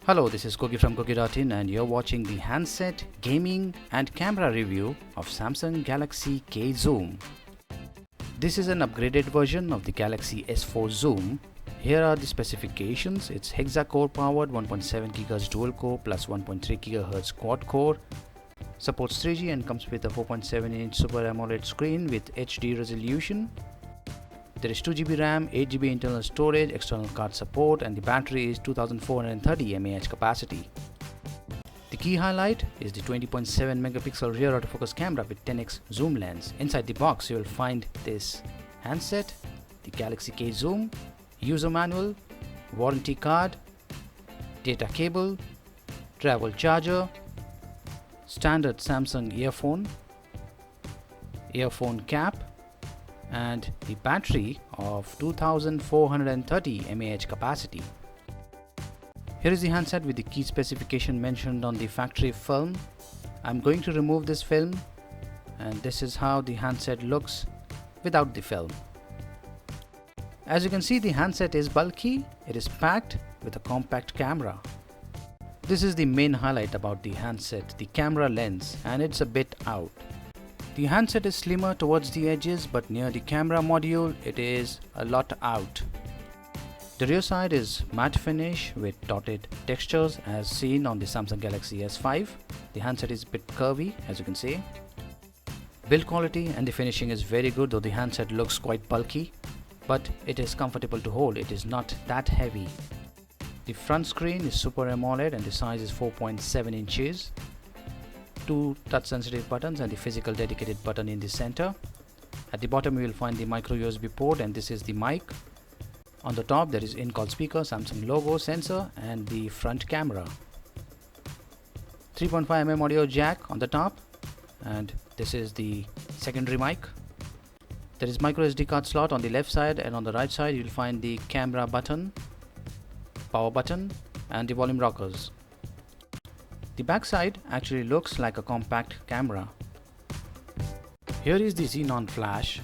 Hello, this is Gogi from Gogi.in and you're watching the handset, gaming and camera review of Samsung Galaxy K Zoom. This is an upgraded version of the Galaxy S4 Zoom. Here are the specifications. It's hexa core powered 1.7 GHz dual core plus 1.3 GHz quad core. Supports 3G and comes with a 4.7-inch Super Amoled screen with HD resolution. There is 2GB RAM, 8GB internal storage, external card support, and the battery is 2430 mAh capacity. The key highlight is the 20.7 megapixel rear autofocus camera with 10x zoom lens. Inside the box you will find this handset, the Galaxy K Zoom, user manual, warranty card, data cable, travel charger, standard Samsung earphone cap, and the battery of 2430 mAh capacity. Here is the handset with the key specification mentioned on the factory film. I'm going to remove this film, and this is how the handset looks without the film. As you can see, the handset is bulky. It is packed with a compact camera. This is the main highlight about the handset, the camera lens, and it's a bit out. The handset is slimmer towards the edges, but near the camera module it is a lot out. The rear side is matte finish with dotted textures as seen on the Samsung Galaxy S5. The handset is a bit curvy, as you can see. Build quality and the finishing is very good, though the handset looks quite bulky, but it is comfortable to hold. It is not that heavy. The front screen is Super Amoled and the size is 4.7 inches. 2 touch sensitive buttons and the physical dedicated button in the center. At the bottom you will find the micro USB port, and this is the mic. On the top there is in-call speaker, Samsung logo, sensor and the front camera. 3.5mm audio jack on the top, and this is the secondary mic. There is micro SD card slot on the left side, and on the right side you will find the camera button, power button and the volume rockers. The back side actually looks like a compact camera. Here is the xenon flash,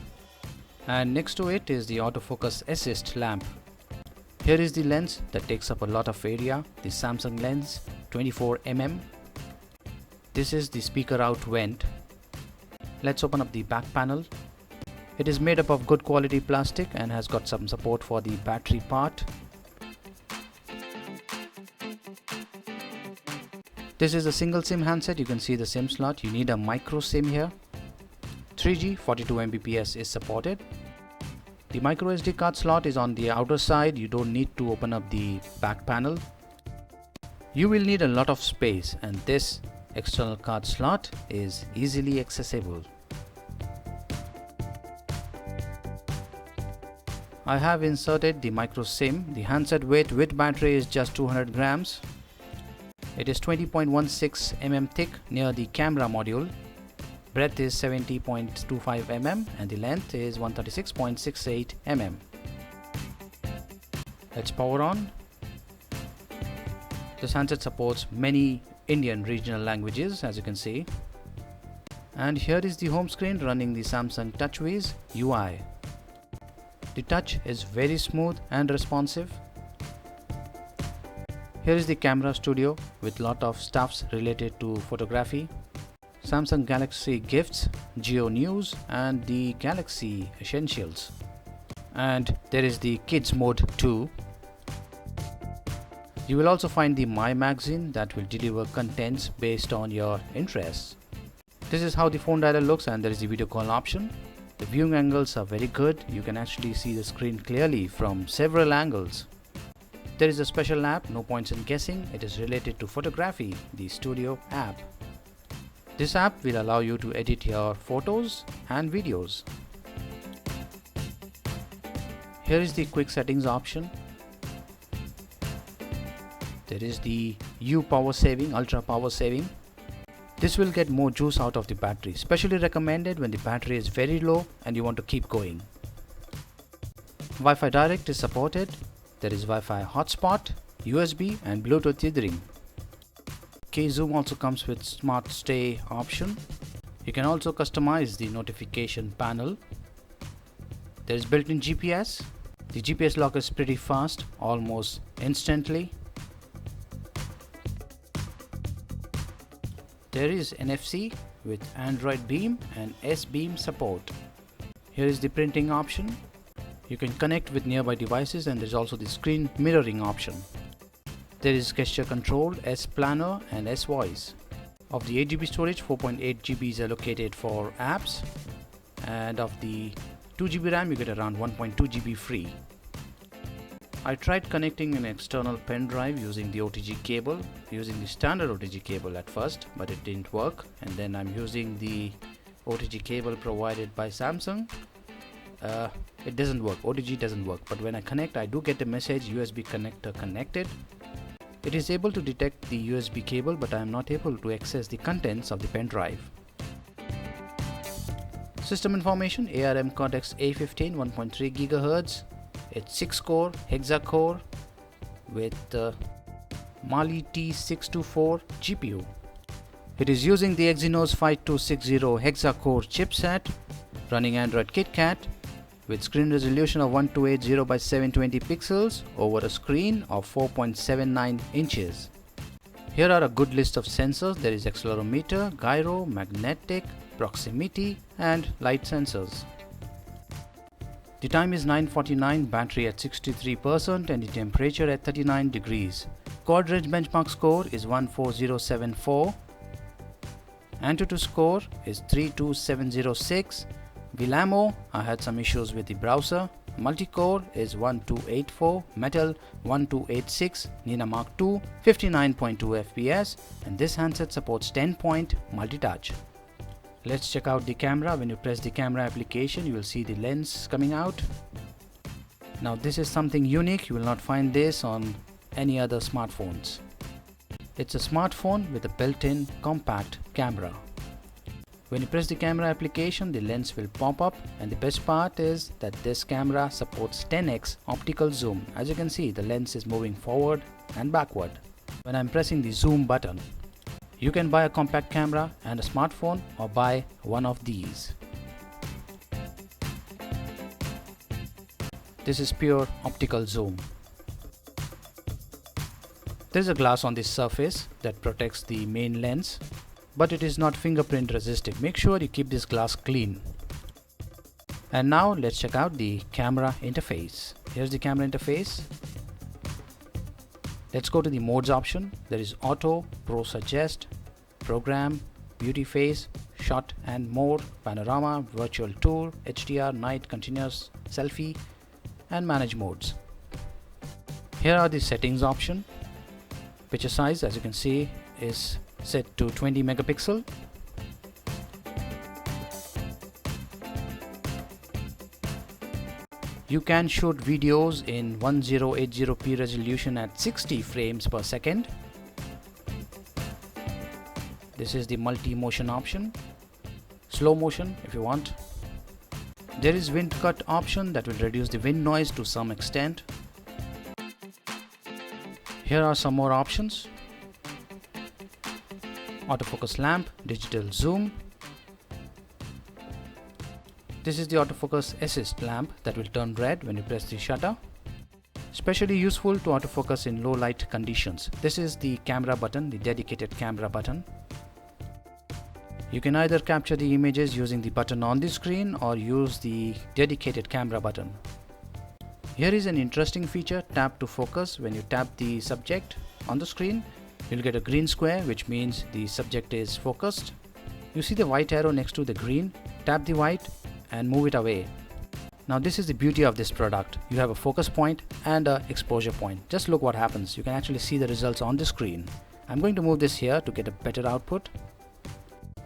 and next to it is the autofocus assist lamp. Here is the lens that takes up a lot of area, the Samsung lens 24mm. This is the speaker out vent. Let's open up the back panel. It is made up of good quality plastic and has got some support for the battery part. This is a single SIM handset. You can see the SIM slot. You need a micro SIM here. 3G 42 Mbps is supported. The micro SD card slot is on the outer side. You don't need to open up the back panel. You will need a lot of space, and this external card slot is easily accessible. I have inserted the micro SIM. The handset weight with battery is just 200 grams. It is 20.16 mm thick near the camera module. Breadth is 70.25 mm and the length is 136.68 mm. Let's power on. This handset supports many Indian regional languages, as you can see. And here is the home screen running the Samsung TouchWiz UI. The touch is very smooth and responsive. Here is the camera studio with lot of stuffs related to photography. Samsung Galaxy Gifts, Geo News and the Galaxy Essentials. And there is the Kids mode too. You will also find the My magazine that will deliver contents based on your interests. This is how the phone dialer looks, and there is the video call option. The viewing angles are very good. You can actually see the screen clearly from several angles. There is a special app, no points in guessing. It is related to photography, the Studio app. This app will allow you to edit your photos and videos. Here is the quick settings option. There is the U power saving, ultra power saving. This will get more juice out of the battery, especially recommended when the battery is very low and you want to keep going. Wi-Fi Direct is supported. There is Wi-Fi hotspot, USB and Bluetooth tethering. K Zoom also comes with Smart Stay option. You can also customize the notification panel. There is built-in GPS. The GPS lock is pretty fast, almost instantly. There is NFC with Android Beam and S-Beam support. Here is the printing option. You can connect with nearby devices, and there is also the screen mirroring option. There is gesture control, S-Planner and S-Voice. Of the 8GB storage, 4.8 GB is allocated for apps, and of the 2GB RAM you get around 1.2 GB free. I tried connecting an external pen drive using the OTG cable, using the standard OTG cable at first, but it didn't work, and then I'm using the OTG cable provided by Samsung. It doesn't work, OTG doesn't work, but when I connect I do get a message USB connector connected. It is able to detect the USB cable, but I am not able to access the contents of the pen drive. System information: ARM Cortex A15 1.3 GHz. It's 6-core hexa core with Mali T624 GPU. It is using the Exynos 5260 hexa core chipset, running Android KitKat, with screen resolution of 1280 by 720 pixels over a screen of 4.79 inches. Here are a good list of sensors. There is accelerometer, gyro, magnetic, proximity and light sensors. The time is 9:49, battery at 63% and the temperature at 39 degrees. Quad range benchmark score is 14074. Antutu score is 32706. Vilamo, I had some issues with the browser. Multicore is 1284, Metal 1286, Nina Mark II 59.2 FPS, and this handset supports 10-point multi-touch. Let's check out the camera. When you press the camera application, you will see the lens coming out. Now this is something unique. You will not find this on any other smartphones. It's a smartphone with a built-in compact camera. When you press the camera application, the lens will pop up, and the best part is that this camera supports 10x optical zoom. As you can see, the lens is moving forward and backward. When I'm pressing the zoom button, you can buy a compact camera and a smartphone, or buy one of these. This is pure optical zoom. There is a glass on this surface that protects the main lens, but it is not fingerprint resistant. Make sure you keep this glass clean. And now let's check out the camera interface. Here's the camera interface. Let's go to the modes option. There is Auto, Pro Suggest, Program, Beauty Face, Shot and More, Panorama, Virtual Tour, HDR, Night, Continuous, Selfie and Manage modes. Here are the settings option. Picture size, as you can see, is set to 20 megapixel. You can shoot videos in 1080p resolution at 60 frames per second. This is the multi-motion option. Slow motion if you want. There is wind cut option that will reduce the wind noise to some extent. Here are some more options. Autofocus lamp, digital zoom. This is the autofocus assist lamp that will turn red when you press the shutter. Especially useful to autofocus in low light conditions. This is the camera button, the dedicated camera button. You can either capture the images using the button on the screen or use the dedicated camera button. Here is an interesting feature, tap to focus. When you tap the subject on the screen, you'll get a green square, which means the subject is focused. You see the white arrow next to the green. Tap the white and move it away. Now this is the beauty of this product. You have a focus point and an exposure point. Just look what happens. You can actually see the results on the screen. I'm going to move this here to get a better output.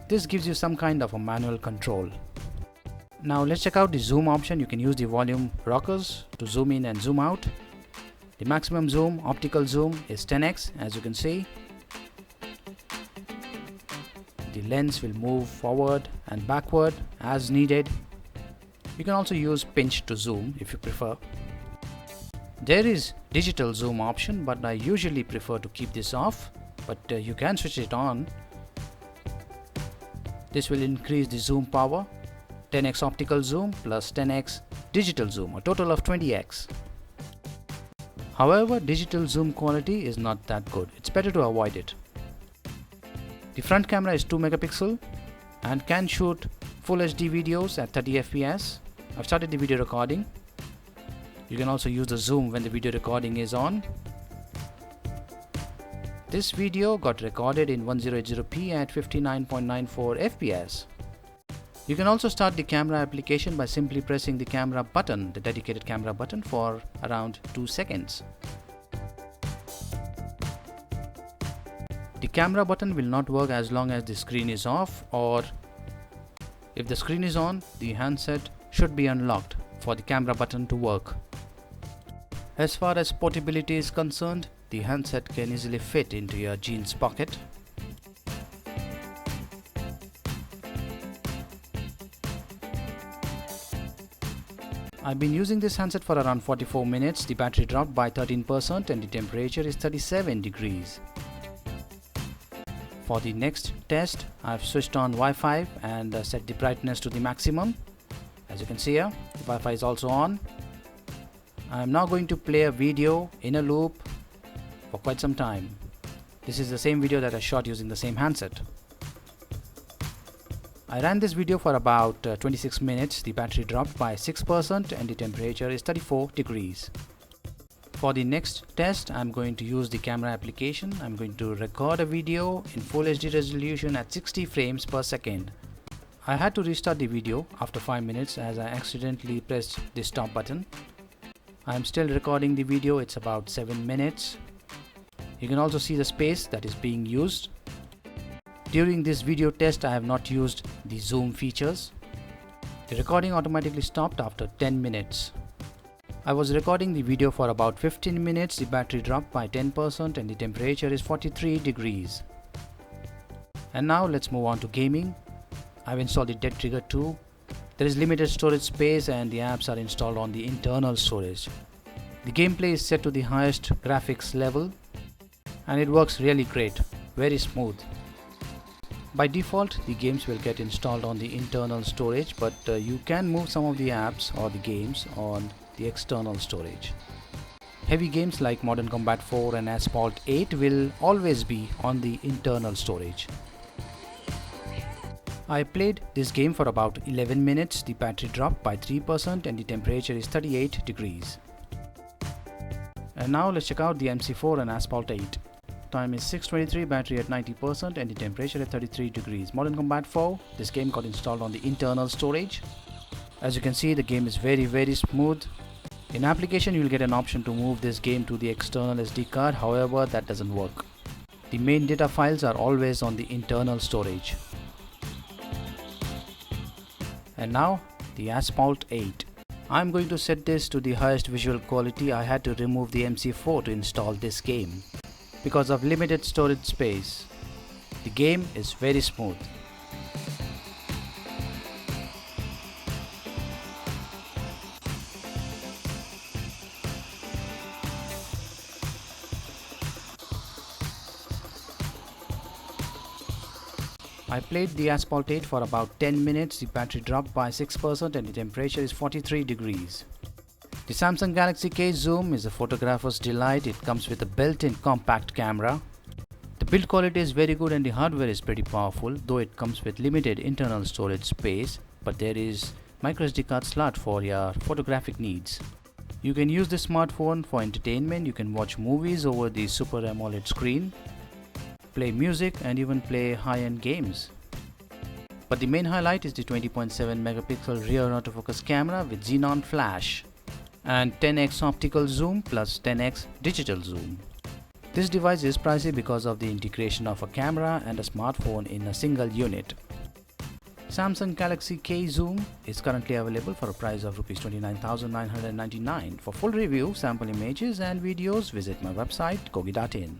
This gives you some kind of a manual control. Now let's check out the zoom option. You can use the volume rockers to zoom in and zoom out. The maximum zoom, optical zoom, is 10x, as you can see. The lens will move forward and backward as needed. You can also use pinch to zoom if you prefer. There is digital zoom option, but I usually prefer to keep this off, but you can switch it on. This will increase the zoom power. 10x optical zoom plus 10x digital zoom, a total of 20x. However, digital zoom quality is not that good. It's better to avoid it. The front camera is 2 megapixel and can shoot full HD videos at 30 fps. I've started the video recording. You can also use the zoom when the video recording is on. This video got recorded in 1080p at 59.94 fps. You can also start the camera application by simply pressing the camera button, the dedicated camera button, for around 2 seconds. The camera button will not work as long as the screen is off, or if the screen is on, the handset should be unlocked for the camera button to work. As far as portability is concerned, the handset can easily fit into your jeans pocket. I've been using this handset for around 44 minutes. The battery dropped by 13% and the temperature is 37 degrees. For the next test, I've switched on Wi-Fi and set the brightness to the maximum. As you can see here, the Wi-Fi is also on. I'm now going to play a video in a loop for quite some time. This is the same video that I shot using the same handset. I ran this video for about 26 minutes. The battery dropped by 6% and the temperature is 34 degrees. For the next test, I'm going to use the camera application. I'm going to record a video in full HD resolution at 60 frames per second. I had to restart the video after 5 minutes as I accidentally pressed the stop button. I'm still recording the video. It's about 7 minutes. You can also see the space that is being used. During this video test, I have not used the zoom features. The recording automatically stopped after 10 minutes. I was recording the video for about 15 minutes. The battery dropped by 10% and the temperature is 43 degrees. And now let's move on to gaming. I've installed the Dead Trigger 2. There is limited storage space and the apps are installed on the internal storage. The gameplay is set to the highest graphics level and it works really great, very smooth. By default, the games will get installed on the internal storage, but you can move some of the apps or the games on the external storage. Heavy games like Modern Combat 4 and Asphalt 8 will always be on the internal storage. I played this game for about 11 minutes. The battery dropped by 3% and the temperature is 38 degrees. And now let's check out the MC4 and Asphalt 8. Time is 6:23, battery at 90% and the temperature at 33 degrees. Modern Combat 4, this game got installed on the internal storage. As you can see, the game is very smooth. In application, you will get an option to move this game to the external SD card, however that doesn't work. The main data files are always on the internal storage. And now the Asphalt 8. I'm going to set this to the highest visual quality. I had to remove the MC4 to install this game because of limited storage space. The game is very smooth. I played the Asphalt 8 for about 10 minutes. The battery dropped by 6% and the temperature is 43 degrees. The Samsung Galaxy K Zoom is a photographer's delight. It comes with a built-in compact camera. The build quality is very good and the hardware is pretty powerful, though it comes with limited internal storage space, but there is microSD card slot for your photographic needs. You can use the smartphone for entertainment. You can watch movies over the Super Amoled screen, play music and even play high-end games. But the main highlight is the 20.7 megapixel rear autofocus camera with xenon flash and 10x optical zoom plus 10x digital zoom. This device is pricey because of the integration of a camera and a smartphone in a single unit. Samsung Galaxy K Zoom is currently available for a price of Rs 29,999. For full review, sample images and videos, visit my website gogi.in.